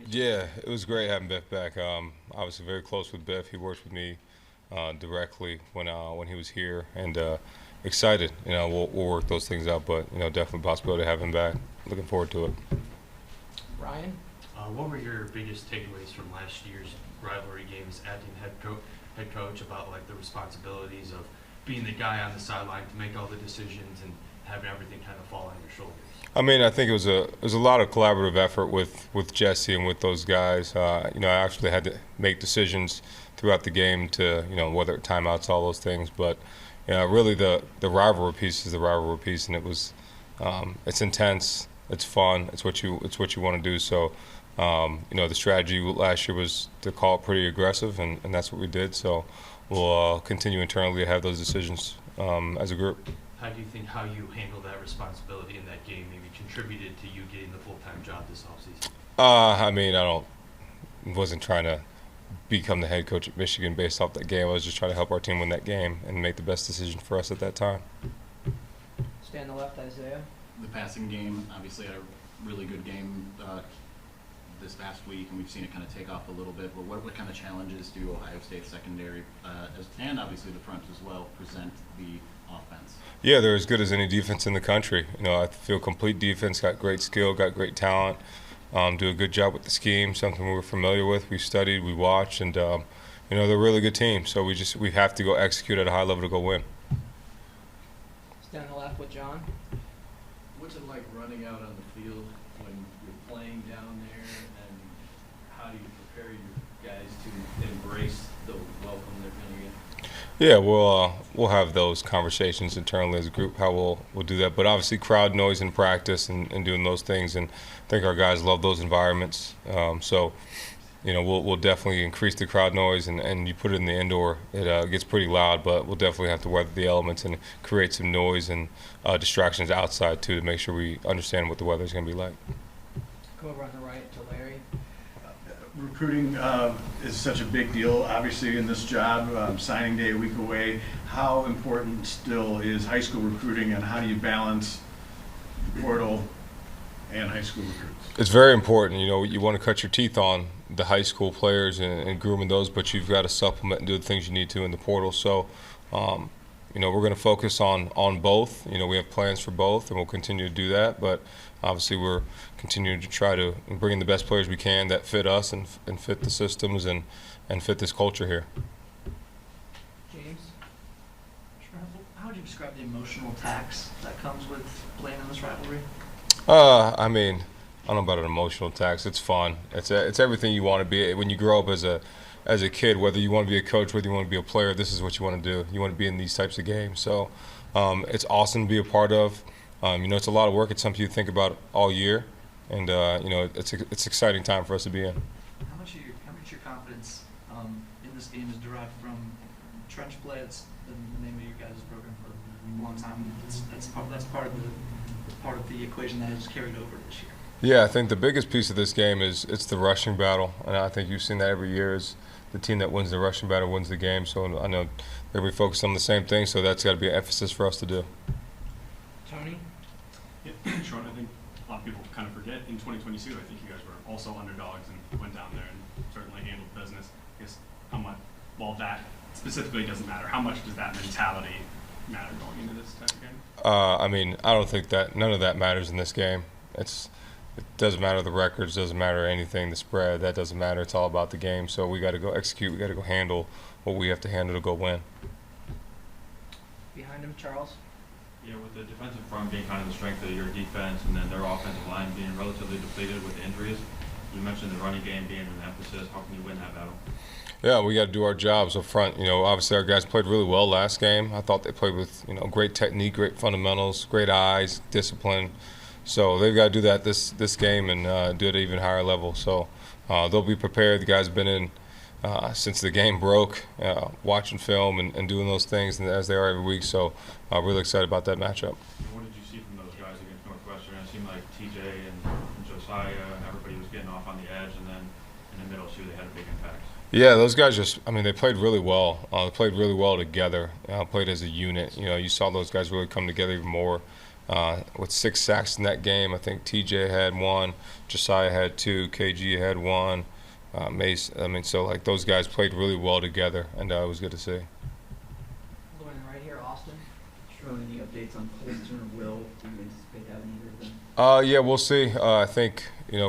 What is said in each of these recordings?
Yeah, it was great having Biff back. Obviously, very close with Biff. He worked with me directly when he was here, and excited. We'll work those things out, but definitely a possibility to have him back. Looking forward to it. Ryan? What were your biggest takeaways from last year's rivalry games, acting head coach about like the responsibilities of being the guy on the sideline to make all the decisions and having everything kind of fall on your shoulders? I mean, I think it was a lot of collaborative effort with Jesse and with those guys. I actually had to make decisions throughout the game to whether timeouts, all those things. But really the rivalry piece is the rivalry piece, and it's intense, it's fun, it's what you want to do. So the strategy last year was to call it pretty aggressive, and that's what we did. So we'll continue internally to have those decisions as a group. How do you think how you handled that responsibility in that game maybe contributed to you getting the full-time job this offseason? I mean, wasn't trying to become the head coach at Michigan based off that game. I was just trying to help our team win that game and make the best decision for us at that time. Stay on the left, Isaiah. The passing game obviously had a really good game this past week, and we've seen it kind of take off a little bit. But what kind of challenges do Ohio State secondary and obviously the front as well present the offense? Yeah, they're as good as any defense in the country. I feel complete defense, got great skill, got great talent, do a good job with the scheme, something we're familiar with. We studied, we watched, and they're a really good team. So we have to go execute at a high level to go win. Stay on the left with John. What's it like running out on the field when you're playing down there, and how do you prepare your guys to embrace the welcome they're going to get? Yeah, we'll have those conversations internally as a group, how we'll do that. But obviously, crowd noise in practice and doing those things, and I think our guys love those environments. So we'll definitely increase the crowd noise, and you put it in the indoor, it gets pretty loud. But we'll definitely have to weather the elements and create some noise and distractions outside too to make sure we understand what the weather's going to be like. Go over on the right to Larry. Recruiting is such a big deal, obviously, in this job. Signing day a week away. How important still is high school recruiting, and how do you balance the portal and high school recruits? It's very important. You want to cut your teeth on the high school players and grooming those, but you've got to supplement and do the things you need to in the portal. So, we're going to focus on both. We have plans for both, and we'll continue to do that. But obviously, we're continuing to try to bring in the best players we can that fit us and fit the systems and fit this culture here. James? How would you describe the emotional tax that comes with playing in this rivalry? I mean, I don't know about an emotional tax. It's fun. It's everything you want to be. When you grow up as a kid, whether you want to be a coach, whether you want to be a player, this is what you want to do. You want to be in these types of games. So it's awesome to be a part of. It's a lot of work. It's something you think about all year, and it's an exciting time for us to be in. How much of your confidence in this game is derived from trench play? It's the name of your guys' program for a long time. That's part of the equation that has carried over this year. Yeah, I think the biggest piece of this game is it's the rushing battle, and I think you've seen that every year. Is the team that wins the rushing battle wins the game. So I know they'll be focused on the same thing. So that's got to be an emphasis for us to do. Tony? Yeah, Sherrone, I think a lot of people kind of forget in 2022, I think you guys were also underdogs and went down there and certainly handled business. I guess how much, while that specifically doesn't matter, how much does that mentality matter going into this type of game? I mean, I don't think that none of that matters in this game. It doesn't matter the records, doesn't matter anything, the spread, that doesn't matter. It's all about the game. So we got to go execute. We got to go handle what we have to handle to go win. Behind him, Charles? Yeah, with the defensive front being kind of the strength of your defense, and then their offensive line being relatively depleted with injuries, you mentioned the running game being an emphasis. How can you win that battle? Yeah, we got to do our jobs up front. Obviously our guys played really well last game. I thought they played with great technique, great fundamentals, great eyes, discipline. So they've got to do that this game and do it at an even higher level. So they'll be prepared. The guys have been in since the game broke, watching film and doing those things, and as they are every week. So really excited about that matchup. What did you see from those guys against Northwestern? It seemed like TJ and Josiah and everybody was getting off on the edge, and then in the middle too, they had a big impact. Yeah, those guys they played really well. They played really well together, played as a unit. You saw those guys really come together even more with 6 sacks in that game. I think TJ had 1, Josiah had 2, KG had 1, Mace. I mean, so like those guys played really well together, and it was good to see. Going right here, Austin. Sherrone, any updates on Colston or Will? Do you anticipate having either of them? Yeah, we'll see. I think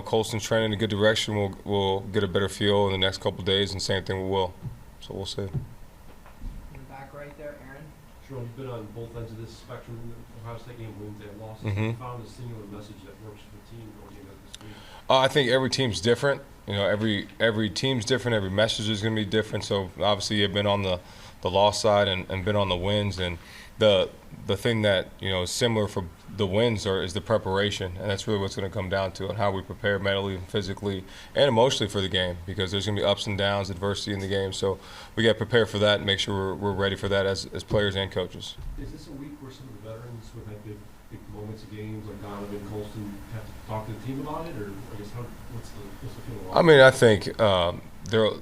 Colston's trending in a good direction. We'll get a better feel in the next couple of days, and same thing with Will. So we'll see. In the back right there, Aaron. Sure, you've been on both ends of this spectrum, Ohio State game, wins and losses. Mhm. You found a singular message that works for the team going into this week. I think every team's different. Every team's different. Every message is going to be different. So obviously, you've been on the loss side and been on the wins, and the thing that is similar for the wins is the preparation, and that's really what's going to come down to, and how we prepare mentally and physically and emotionally for the game, because there's going to be ups and downs, adversity in the game. So we got to prepare for that and make sure we're ready for that as players and coaches. Is this a week where some of the veterans would have big moments of games, like Donovan, Colston, have to talk to the team about it, or I guess what's the feeling like? I mean, I think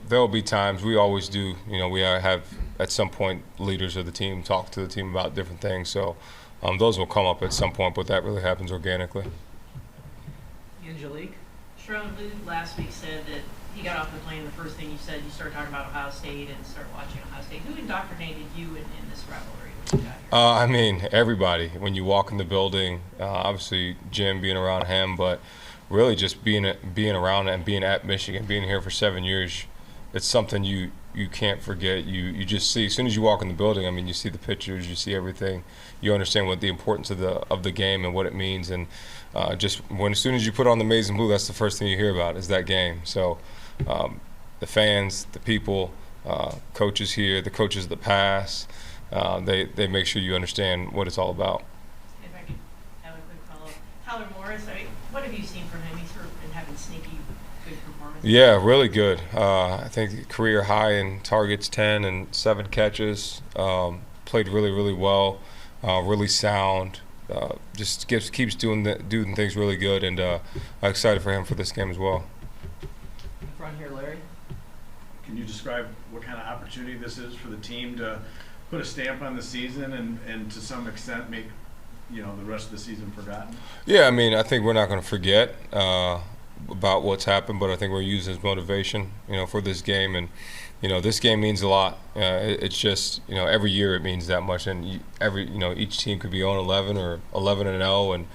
there'll be times, we always do, we have at some point leaders of the team talk to the team about different things. So those will come up at some point, but that really happens organically. Angelique. Sherrone, Lou last week said that he got off the plane, the first thing you said, you started talking about Ohio State and started watching Ohio State. Who indoctrinated you in this rivalry when you got here? I mean, everybody. When you walk in the building, obviously Jim, being around him, but really just being around and being at Michigan, being here for 7 years, it's something you can't forget. You just see, as soon as you walk in the building, I mean, you see the pictures, you see everything, you understand what the importance of the game and what it means, and as soon as you put on the maize and blue, that's the first thing you hear about is that game. So the fans, the people, coaches here, the coaches of the past, they make sure you understand what it's all about. If I could have a quick follow-up. Tyler Morris, what have you seen from him? He's sort of been having sneaky good performances. Yeah, really good. I think career high in targets, 10 and 7 catches. Played really, really well. Really sound. Just keeps doing things really good, and I'm excited for him for this game as well. In front here, Larry. Can you describe what kind of opportunity this is for the team to put a stamp on the season and to some extent make the rest of the season forgotten? Yeah, I mean, I think we're not going to forget about what's happened, but I think we're using as motivation, for this game, and this game means a lot. It's just every year it means that much, and each team could be 0-11 or 11-0, and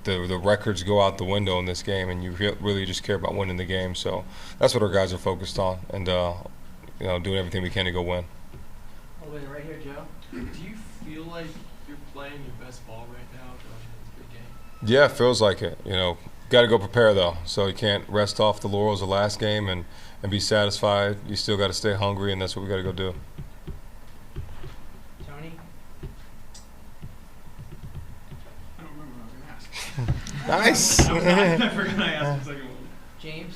the records go out the window in this game, and you really just care about winning the game. So that's what our guys are focused on, and doing everything we can to go win. All the way right here, Joe. Do you feel like you're playing your best ball right now going into the big game? Yeah, it feels like it. Got to go prepare though, so you can't rest off the laurels of the last game and be satisfied. You still got to stay hungry, and that's what we got to go do. Tony. I don't remember what I was going to ask. Nice. I forgot I asked the second one. James.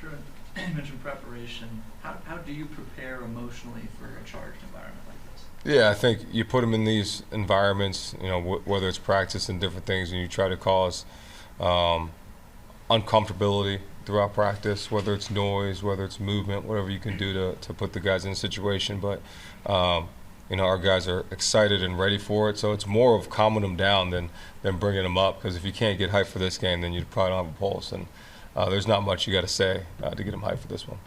Sure. You mentioned preparation. How do you prepare emotionally for a charged environment like this? Yeah, I think you put them in these environments, whether it's practice and different things, and you try to cause uncomfortability throughout practice, whether it's noise, whether it's movement, whatever you can do to put the guys in a situation. But our guys are excited and ready for it, so it's more of calming them down than bringing them up, because if you can't get hyped for this game, then you probably don't have a pulse, and there's not much you got to say to get them hyped for this one.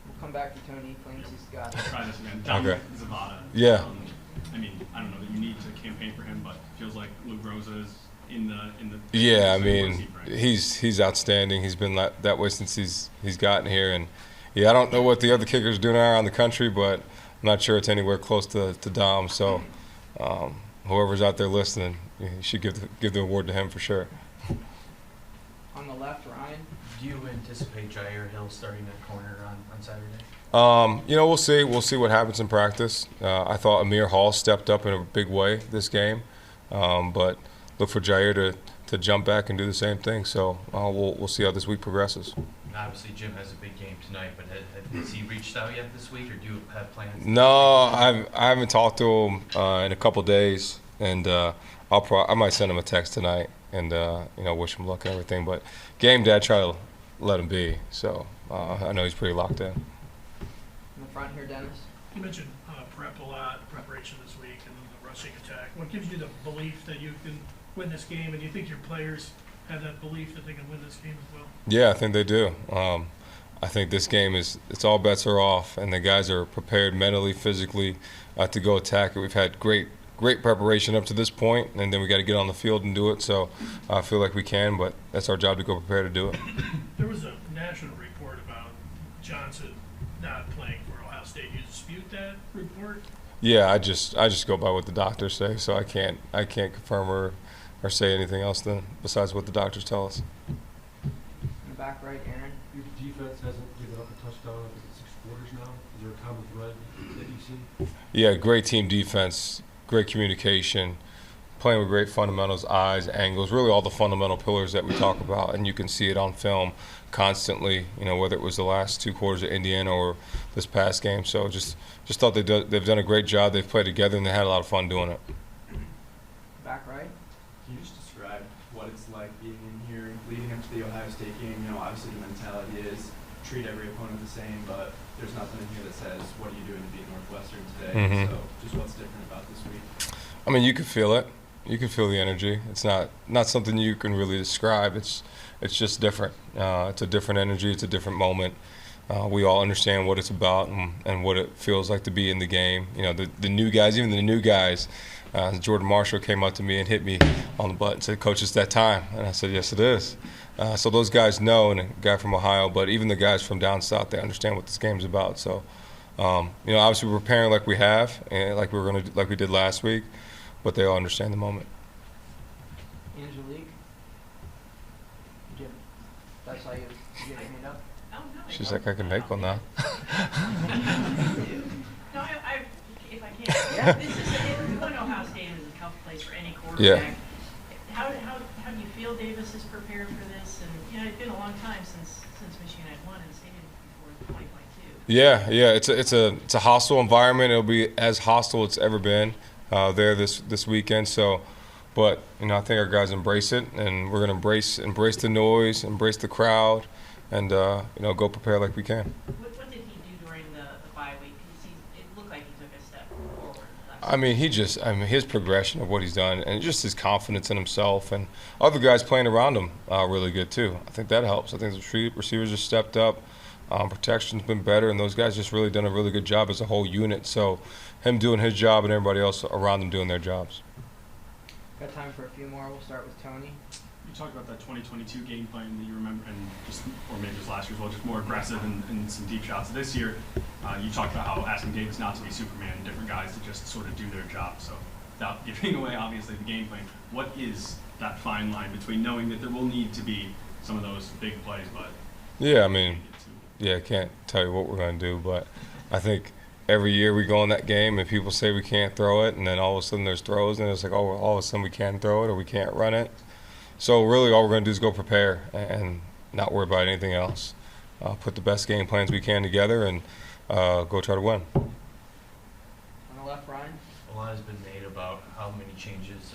We'll come back to Tony. He claims he's got it. Try this again. Okay. Zavada. Yeah. I mean, I don't know that you need to campaign for him, but it feels like Luke Rosa is in the. Yeah, I same mean, seat, right? he's outstanding. He's been that way since he's gotten here, and I don't know what the other kickers are doing around the country, but I'm not sure it's anywhere close to Dom. So whoever's out there listening, you should give the award to him for sure. On the left, Ryan. Do you anticipate Jair Hill starting at corner on Saturday? We'll see. We'll see what happens in practice. I thought Amir Hall stepped up in a big way this game, but look for Jair to jump back and do the same thing. So we'll see how this week progresses. Obviously, Jim has a big game tonight, but has he reached out yet this week, or do you have plans? No, I haven't talked to him in a couple days, and I might send him a text tonight and wish him luck and everything. But game day, I try to let him be. So I know he's pretty locked in. In the front here, Dennis. You mentioned prep a lot, preparation this week, and then the Ohio State attack? What gives you the belief that you can win this game, and do you think your players have that belief that they can win this game as well? Yeah, I think they do. I think this game it's all bets are off, and the guys are prepared mentally, physically to go attack it. We've had great preparation up to this point, and then we got to get on the field and do it. So I feel like we can, but that's our job to go prepare to do it. There was a national report about Johnson not playing for Ohio State. Do you dispute that report? Yeah, I just go by what the doctors say, so I can't confirm or say anything else besides what the doctors tell us. In the back right, Aaron. Your defense hasn't given up a touchdown in 6 quarters now. Is there a common thread that you've seen? Yeah, great team defense, great communication, playing with great fundamentals, eyes, angles, really all the fundamental pillars that we talk about, and you can see it on film constantly, whether it was the last 2 quarters of Indiana or this past game. So just thought they've done a great job. They've played together, and they had a lot of fun doing it. Back right. Can you just describe what it's like being in here, leading up to the Ohio State game? Obviously the mentality is treat every opponent the same, but there's nothing in here that says, what are you doing to beat Northwestern today? Mm-hmm. So just what's different about this week? I mean, you can feel it. You can feel the energy. It's not something you can really describe. It's just different. It's a different energy. It's a different moment. We all understand what it's about and what it feels like to be in the game. The new guys, even the new guys. Jordan Marshall came up to me and hit me on the butt and said, "Coach, it's that time." And I said, "Yes, it is." So those guys know, and a guy from Ohio, but even the guys from down south, they understand what this game's about. So, obviously we're preparing like we have, and like we did last week, but they all understand the moment. Angelique. Jim. That's how you get your hand up. Oh, no. She's like, "I can make one now." No, if I can. Yeah. This is Ohio State is a tough place for any quarterback. Yeah. How do you feel Davis is prepared for this? And it's been a long time since Michigan had won in the stadium before 2022. Yeah. It's a hostile environment. It'll be as hostile as it's ever been there this weekend. So, but I think our guys embrace it, and we're gonna embrace the noise, embrace the crowd, and go prepare like we can. What did he do during the bye week? It looked like he took a step forward. His progression of what he's done, and just his confidence in himself, and other guys playing around him really good too. I think that helps. I think the receivers just stepped up. Protection's been better, and those guys just really done a really good job as a whole unit. So him doing his job and everybody else around him doing their jobs. Got time for a few more. We'll start with Tony. You talked about that 2022 game plan that you remember, and or maybe just last year as well, just more aggressive and some deep shots. This year, you talked about how asking Davis not to be Superman and different guys to just sort of do their job. So without giving away, obviously, the game plan, what is that fine line between knowing that there will need to be some of those big plays, but I can't tell you what we're going to do, but I think every year we go in that game and people say we can't throw it, and then all of a sudden there's throws, and it's like, oh, all of a sudden we can throw it or we can't run it. So really all we're going to do is go prepare and not worry about anything else. Put the best game plans we can together and go try to win. On the left, Ryan. A lot has been made about how many changes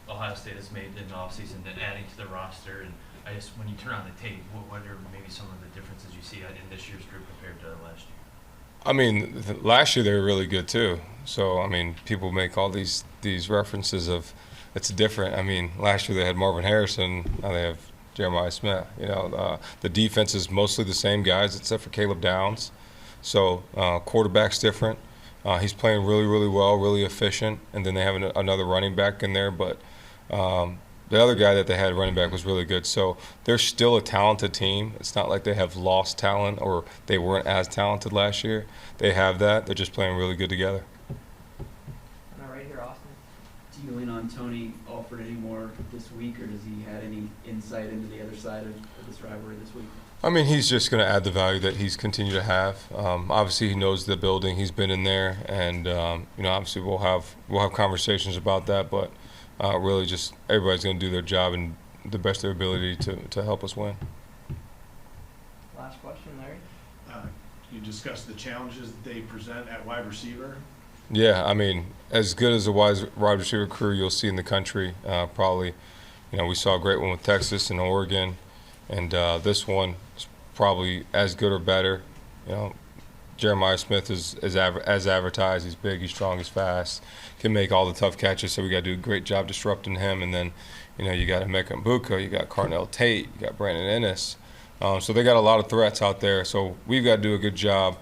Ohio State has made in the offseason and adding to the roster. And I guess when you turn on the tape, what are maybe some of the differences you see in this year's group compared to last year? I mean, last year they were really good too. So, I mean, people make all these references of it's different. I mean, last year they had Marvin Harrison. Now they have Jeremiah Smith. The defense is mostly the same guys except for Caleb Downs. So, quarterback's different. He's playing really, really well, really efficient. And then they have another running back in there. But the other guy that they had running back was really good. So they're still a talented team. It's not like they have lost talent or they weren't as talented last year. They have that. They're just playing really good together. And right here, Austin. Do you lean on Tony Alford anymore this week, or does he have any insight into the other side of this rivalry this week? I mean, he's just going to add the value that he's continued to have. Obviously, he knows the building. He's been in there, and obviously we'll have conversations about that. But really, just everybody's going to do their job and the best of their ability to help us win. Last question, Larry. You discussed the challenges that they present at wide receiver. Yeah, I mean, as good as a wide receiver crew you'll see in the country, probably. We saw a great one with Texas and Oregon, and this one is probably as good or better. Jeremiah Smith is as advertised. He's big, he's strong, he's fast, can make all the tough catches. So we got to do a great job disrupting him. And then, you got Emeka Mbuka, you got Carnell Tate, you got Brandon Ennis. So they got a lot of threats out there. So we've got to do a good job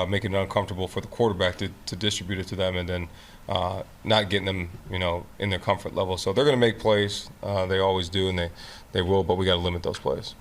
making it uncomfortable for the quarterback to distribute it to them, and then not getting them, in their comfort level. So they're going to make plays. They always do, and they will. But we got to limit those plays.